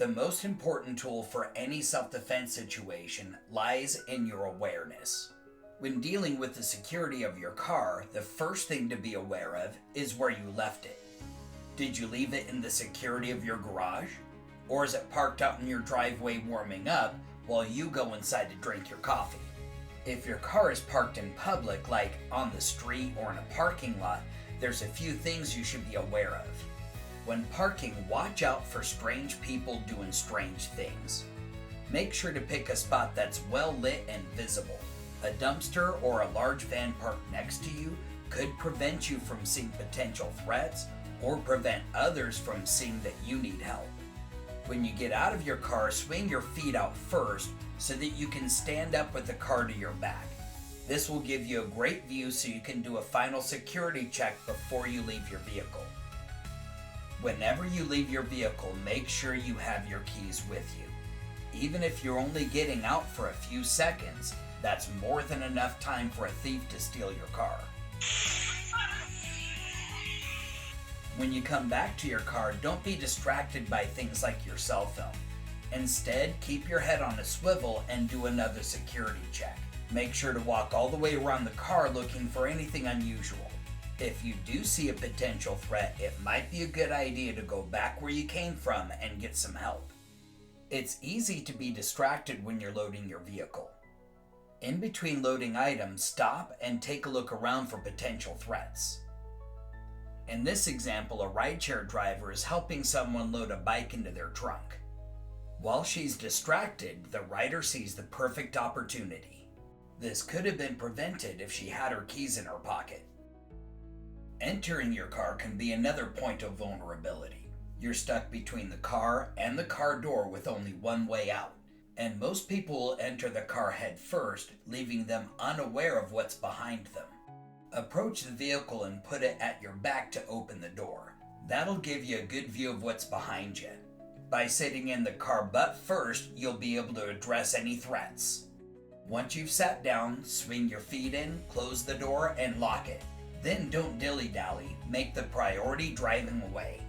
The most important tool for any self-defense situation lies in your awareness. When dealing with the security of your car, the first thing to be aware of is where you left it. Did you leave it in the security of your garage? Or is it parked out in your driveway warming up while you go inside to drink your coffee? If your car is parked in public, like on the street or in a parking lot, there's a few things you should be aware of. When parking, watch out for strange people doing strange things. Make sure to pick a spot that's well lit and visible. A dumpster or a large van parked next to you could prevent you from seeing potential threats or prevent others from seeing that you need help. When you get out of your car, swing your feet out first so that you can stand up with the car to your back. This will give you a great view so you can do a final security check before you leave your vehicle. Whenever you leave your vehicle, make sure you have your keys with you. Even if you're only getting out for a few seconds, that's more than enough time for a thief to steal your car. When you come back to your car, don't be distracted by things like your cell phone. Instead, keep your head on a swivel and do another security check. Make sure to walk all the way around the car looking for anything unusual. If you do see a potential threat, it might be a good idea to go back where you came from and get some help. It's easy to be distracted when you're loading your vehicle. In between loading items, stop and take a look around for potential threats. In this example, a rideshare driver is helping someone load a bike into their trunk. While she's distracted, the rider sees the perfect opportunity. This could have been prevented if she had her keys in her pocket. Entering your car can be another point of vulnerability. You're stuck between the car and the car door with only one way out, and most people will enter the car head first, leaving them unaware of what's behind them. Approach the vehicle and put it at your back to open the door. That'll give you a good view of what's behind you. By sitting in the car butt first, you'll be able to address any threats. Once you've sat down, swing your feet in, close the door, and lock it. Then don't dilly-dally, make the priority driving away.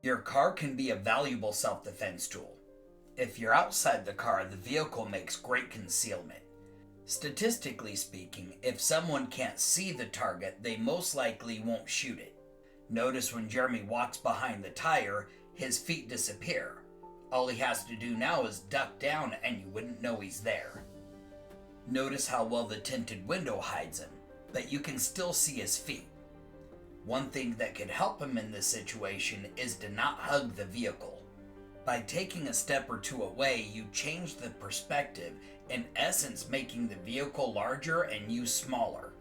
Your car can be a valuable self-defense tool. If you're outside the car, the vehicle makes great concealment. Statistically speaking, if someone can't see the target, they most likely won't shoot it. Notice when Jeremy walks behind the tire, his feet disappear. All he has to do now is duck down and you wouldn't know he's there. Notice how well the tinted window hides him, but you can still see his feet. One thing that could help him in this situation is to not hug the vehicle. By taking a step or two away, you change the perspective, in essence making the vehicle larger and you smaller.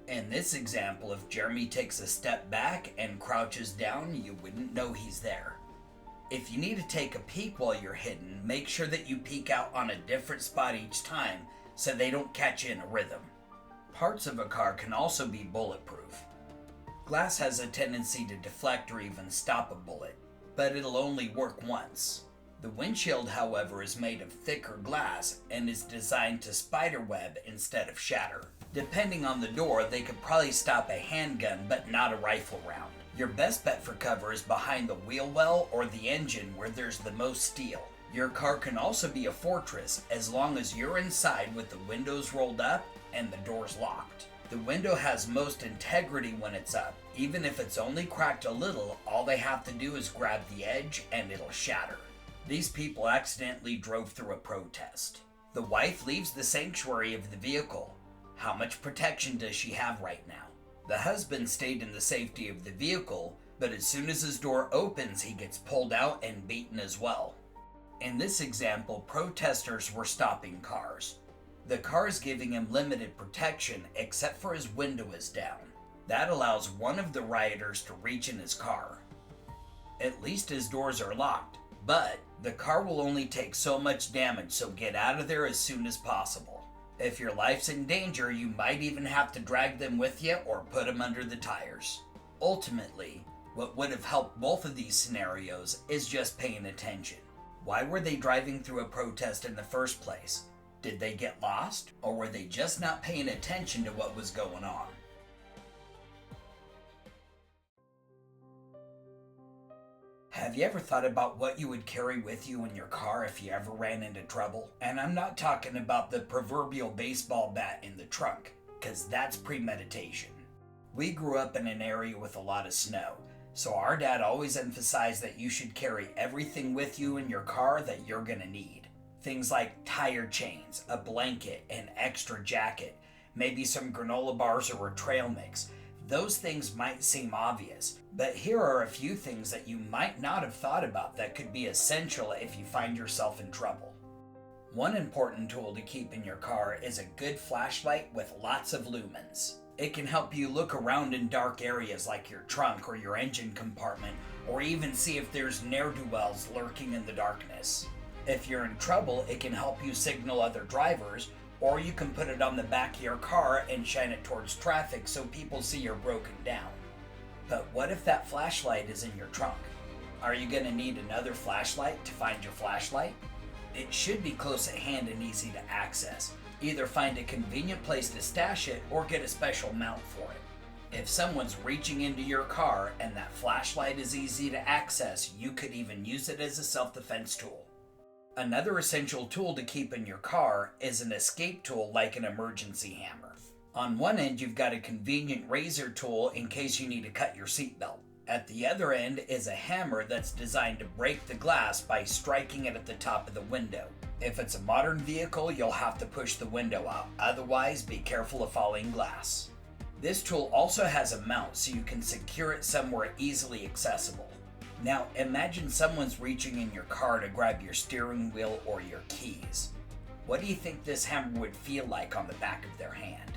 In this example, if Jeremy takes a step back and crouches down, you wouldn't know he's there. If you need to take a peek while you're hidden, make sure that you peek out on a different spot each time so they don't catch you in a rhythm. Parts of a car can also be bulletproof. Glass has a tendency to deflect or even stop a bullet, but it'll only work once. The windshield, however, is made of thicker glass and is designed to spiderweb instead of shatter. Depending on the door, they could probably stop a handgun but not a rifle round. Your best bet for cover is behind the wheel well or the engine where there's the most steel. Your car can also be a fortress as long as you're inside with the windows rolled up and the doors locked. The window has most integrity when it's up. Even if it's only cracked a little, all they have to do is grab the edge and it'll shatter. These people accidentally drove through a protest. The wife leaves the sanctuary of the vehicle. How much protection does she have right now? The husband stayed in the safety of the vehicle, but as soon as his door opens, he gets pulled out and beaten as well. In this example, protesters were stopping cars. The car is giving him limited protection except for his window is down. That allows one of the rioters to reach in his car. At least his doors are locked, but the car will only take so much damage, so get out of there as soon as possible. If your life's in danger, you might even have to drag them with you or put them under the tires. Ultimately, what would have helped both of these scenarios is just paying attention. Why were they driving through a protest in the first place? Did they get lost, or were they just not paying attention to what was going on? Have you ever thought about what you would carry with you in your car if you ever ran into trouble? And I'm not talking about the proverbial baseball bat in the trunk, because that's premeditation. We grew up in an area with a lot of snow, so our dad always emphasized that you should carry everything with you in your car that you're gonna need. Things like tire chains, a blanket, an extra jacket, maybe some granola bars or a trail mix. Those things might seem obvious, but here are a few things that you might not have thought about that could be essential if you find yourself in trouble. One important tool to keep in your car is a good flashlight with lots of lumens. It can help you look around in dark areas like your trunk or your engine compartment, or even see if there's ne'er-do-wells lurking in the darkness. If you're in trouble, it can help you signal other drivers, or you can put it on the back of your car and shine it towards traffic so people see you're broken down. But what if that flashlight is in your trunk? Are you going to need another flashlight to find your flashlight? It should be close at hand and easy to access. Either find a convenient place to stash it or get a special mount for it. If someone's reaching into your car and that flashlight is easy to access, you could even use it as a self-defense tool. Another essential tool to keep in your car is an escape tool like an emergency hammer. On one end, you've got a convenient razor tool in case you need to cut your seatbelt. At the other end is a hammer that's designed to break the glass by striking it at the top of the window. If it's a modern vehicle, you'll have to push the window out. Otherwise, be careful of falling glass. This tool also has a mount so you can secure it somewhere easily accessible. Now, imagine someone's reaching in your car to grab your steering wheel or your keys. What do you think this hammer would feel like on the back of their hand?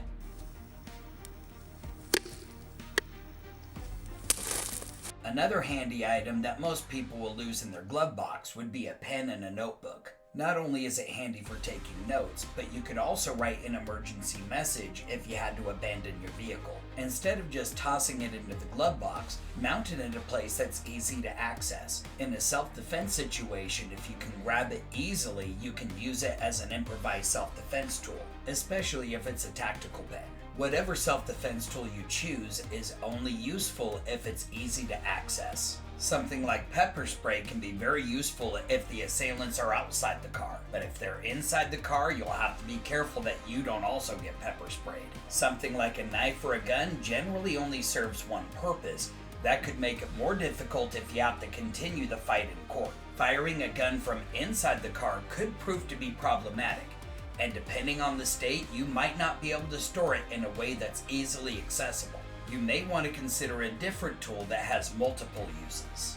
Another handy item that most people will lose in their glove box would be a pen and a notebook. Not only is it handy for taking notes, but you could also write an emergency message if you had to abandon your vehicle. Instead of just tossing it into the glove box, mount it in a place that's easy to access. In a self-defense situation, if you can grab it easily, you can use it as an improvised self-defense tool, especially if it's a tactical pen. Whatever self-defense tool you choose is only useful if it's easy to access. Something like pepper spray can be very useful if the assailants are outside the car, but if they're inside the car, you'll have to be careful that you don't also get pepper sprayed. Something like a knife or a gun generally only serves one purpose. That could make it more difficult if you have to continue the fight in court. Firing a gun from inside the car could prove to be problematic, and depending on the state, you might not be able to store it in a way that's easily accessible. You may want to consider a different tool that has multiple uses.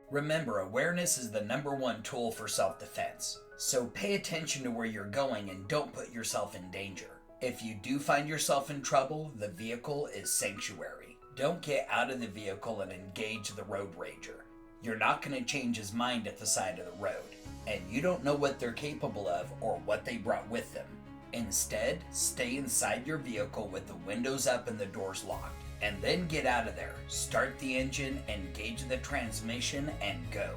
Remember, awareness is the #1 tool for self-defense, so pay attention to where you're going and don't put yourself in danger. If you do find yourself in trouble, the vehicle is sanctuary. Don't get out of the vehicle and engage the road rager. You're not going to change his mind at the side of the road, and you don't know what they're capable of or what they brought with them. Instead, stay inside your vehicle with the windows up and the doors locked, and then get out of there. Start the engine, engage the transmission, and go.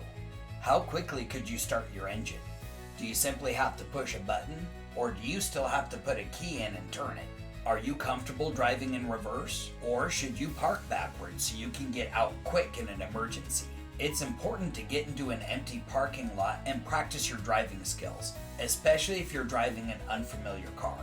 How quickly could you start your engine? Do you simply have to push a button, or do you still have to put a key in and turn it? Are you comfortable driving in reverse, or should you park backwards so you can get out quick in an emergency? It's important to get into an empty parking lot and practice your driving skills, especially if you're driving an unfamiliar car.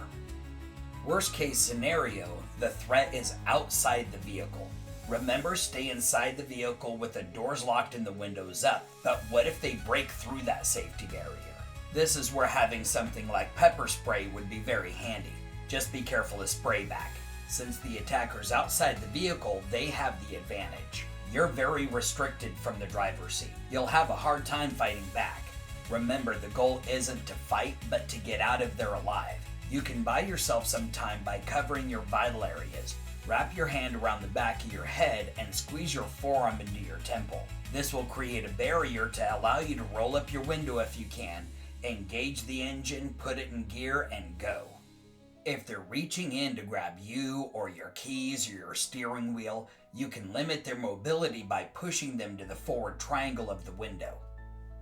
Worst case scenario, the threat is outside the vehicle. Remember, stay inside the vehicle with the doors locked and the windows up, but what if they break through that safety barrier? This is where having something like pepper spray would be very handy. Just be careful of spray back. Since the attacker's outside the vehicle, they have the advantage. You're very restricted from the driver's seat. You'll have a hard time fighting back. Remember, the goal isn't to fight, but to get out of there alive. You can buy yourself some time by covering your vital areas. Wrap your hand around the back of your head and squeeze your forearm into your temple. This will create a barrier to allow you to roll up your window if you can, engage the engine, put it in gear, and go. If they're reaching in to grab you or your keys or your steering wheel, you can limit their mobility by pushing them to the forward triangle of the window.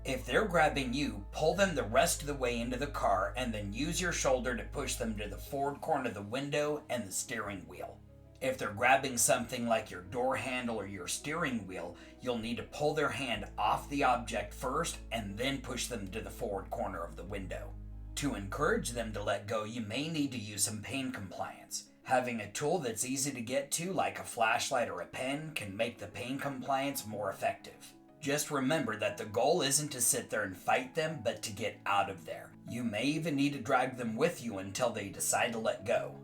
If they're grabbing you, pull them the rest of the way into the car and then use your shoulder to push them to the forward corner of the window and the steering wheel. If they're grabbing something like your door handle or your steering wheel, you'll need to pull their hand off the object first and then push them to the forward corner of the window. To encourage them to let go, you may need to use some pain compliance. Having a tool that's easy to get to, like a flashlight or a pen, can make the pain compliance more effective. Just remember that the goal isn't to sit there and fight them, but to get out of there. You may even need to drag them with you until they decide to let go.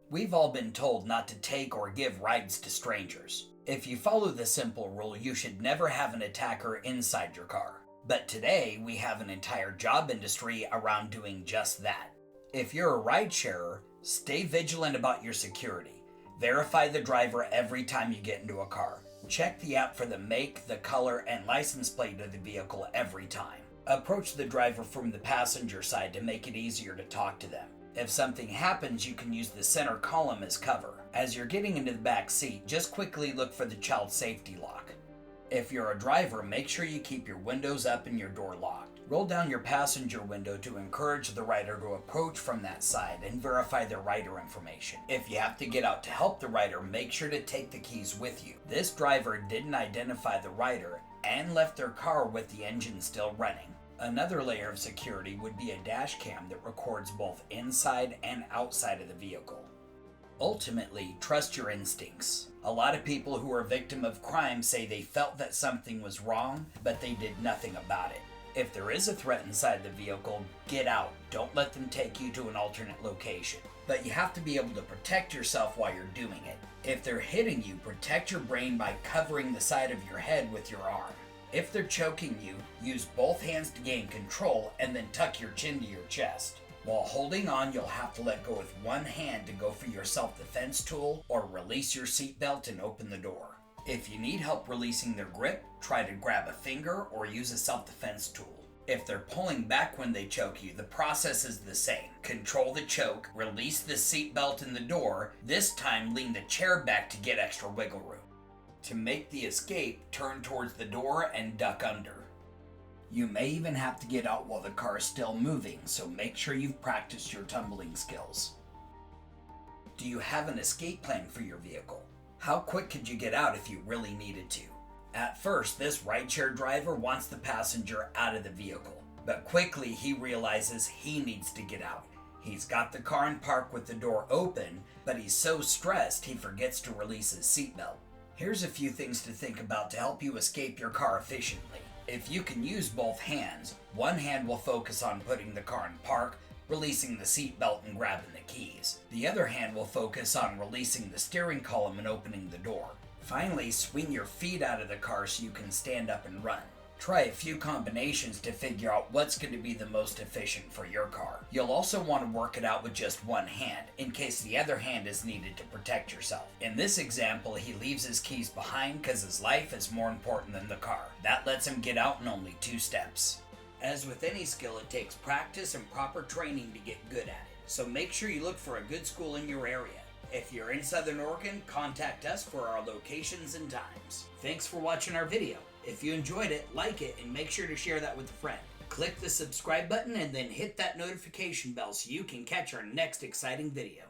We've all been told not to take or give rides to strangers. If you follow this simple rule, you should never have an attacker inside your car. But today, we have an entire job industry around doing just that. If you're a ride sharer, stay vigilant about your security. Verify the driver every time you get into a car. Check the app for the make, the color, and license plate of the vehicle every time. Approach the driver from the passenger side to make it easier to talk to them. If something happens, you can use the center column as cover. As you're getting into the back seat, just quickly look for the child safety lock. If you're a driver, make sure you keep your windows up and your door locked. Roll down your passenger window to encourage the rider to approach from that side and verify their rider information. If you have to get out to help the rider, make sure to take the keys with you. This driver didn't identify the rider and left their car with the engine still running. Another layer of security would be a dash cam that records both inside and outside of the vehicle. Ultimately, trust your instincts. A lot of people who are a victim of crime say they felt that something was wrong, but they did nothing about it. If there is a threat inside the vehicle, get out. Don't let them take you to an alternate location. But you have to be able to protect yourself while you're doing it. If they're hitting you, protect your brain by covering the side of your head with your arm. If they're choking you, use both hands to gain control and then tuck your chin to your chest. While holding on, you'll have to let go with one hand to go for your self-defense tool or release your seatbelt and open the door. If you need help releasing their grip, try to grab a finger or use a self-defense tool. If they're pulling back when they choke you, the process is the same. Control the choke, release the seatbelt and the door, this time lean the chair back to get extra wiggle room. To make the escape, turn towards the door and duck under. You may even have to get out while the car is still moving, so make sure you've practiced your tumbling skills. Do you have an escape plan for your vehicle? How quick could you get out if you really needed to? At first, this rideshare driver wants the passenger out of the vehicle, but quickly he realizes he needs to get out. He's got the car in park with the door open, but he's so stressed he forgets to release his seatbelt. Here's a few things to think about to help you escape your car efficiently. If you can use both hands, one hand will focus on putting the car in park, releasing the seatbelt and grabbing the keys. The other hand will focus on releasing the steering column and opening the door. Finally, swing your feet out of the car so you can stand up and run. Try a few combinations to figure out what's going to be the most efficient for your car. You'll also want to work it out with just one hand, in case the other hand is needed to protect yourself. In this example, he leaves his keys behind because his life is more important than the car. That lets him get out in only 2 steps. As with any skill, it takes practice and proper training to get good at it. So make sure you look for a good school in your area. If you're in Southern Oregon, contact us for our locations and times. Thanks for watching our video. If you enjoyed it, like it, and make sure to share that with a friend. Click the subscribe button and then hit that notification bell so you can catch our next exciting video.